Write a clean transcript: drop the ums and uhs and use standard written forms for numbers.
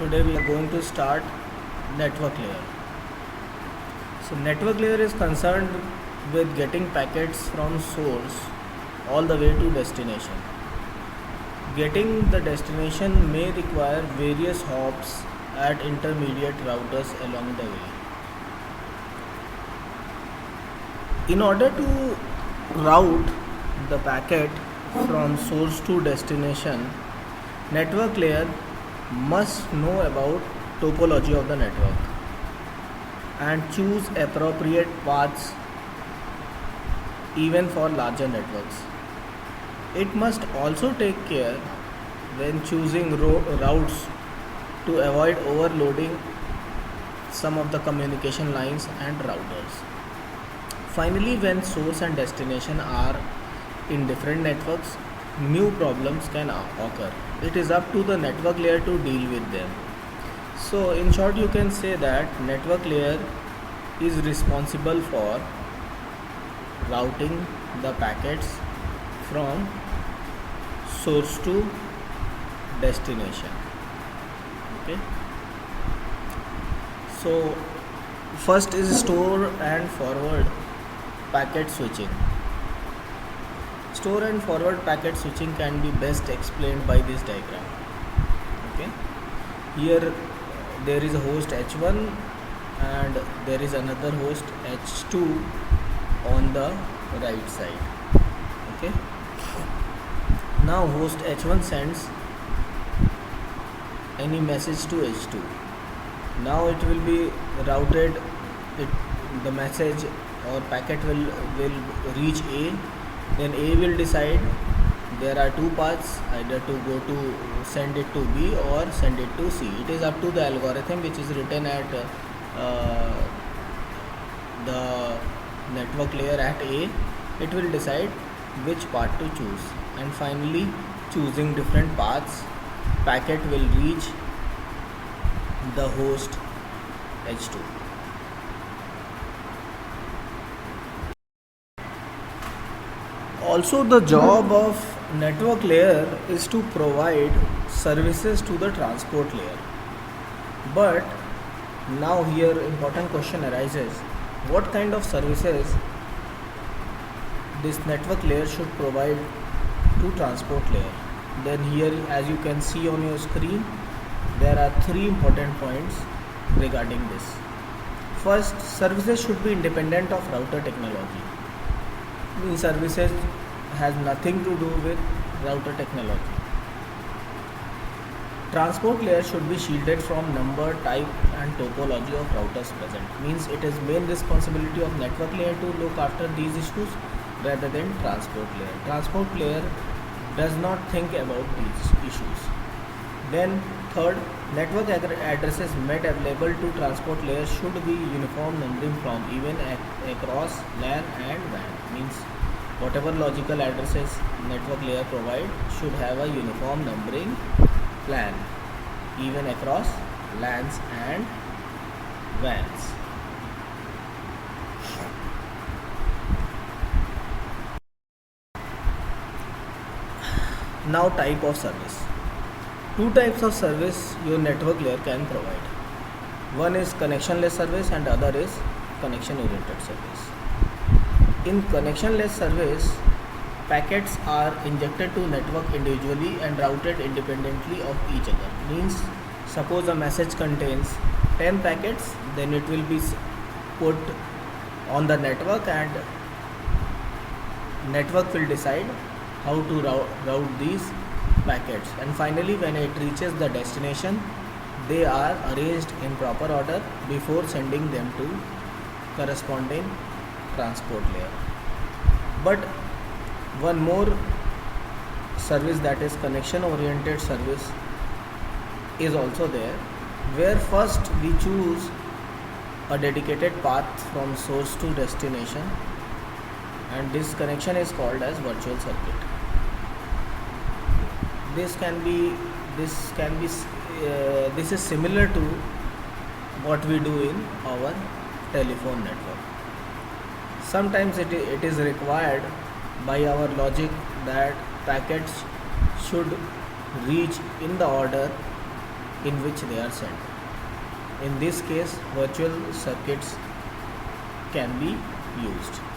Today we are going to start network layer. So network layer is concerned with getting packets from source all the way to destination. Getting the destination may require various hops at intermediate routers along the way. In order to route the packet from source to destination, network layer must know about topology of the network and choose appropriate paths even for larger networks. It must also take care when choosing routes to avoid overloading some of the communication lines and routers. Finally, when source and destination are in different networks, new problems can occur. It is up to the network layer to deal with them. So in short, you can say that network layer is responsible for routing the packets from source to destination. Okay, so first is store and forward packet switching. Store and forward packet switching can be best explained by this diagram. Okay, here there is a host H1 and there is another host H2 on the right side. Okay, now host H1 sends any message to H2. Now it will be routed, the message or packet will reach A. Then A will decide there are two paths, either to go to send it to B or send it to C. It is up to the algorithm which is written at the network layer at A. It will decide which path to choose, and finally choosing different paths, packet will reach the host H2. Also, the job of network layer is to provide services to the transport layer. But now here important question arises, what kind of services this network layer should provide to transport layer? Then here, as you can see on your screen, there are three important points regarding this. First, services should be independent of router technology. These services has nothing to do with router technology. Transport layer should be shielded from number, type and topology of routers present. Means it is main responsibility of network layer to look after these issues rather than transport layer. Transport layer does not think about these issues. Then third, network addresses made available to transport layer should be uniform numbering from even across LAN and WAN. Means whatever logical addresses network layer provide should have a uniform numbering plan even across LANs and WANs. Now type of service. Two types of service your network layer can provide. One is connectionless service and other is connection oriented service. In connectionless service, packets are injected to network individually and routed independently of each other. Means suppose a message contains 10 packets, then it will be put on the network and network will decide how to route these packets, and finally when it reaches the destination, they are arranged in proper order before sending them to corresponding transport layer. But one more service, that is connection oriented service, is also there, where first we choose a dedicated path from source to destination, and this connection is called as virtual circuit. This is similar to what we do in our telephone network. Sometimes it is required by our logic that packets should reach in the order in which they are sent. In this case, virtual circuits can be used.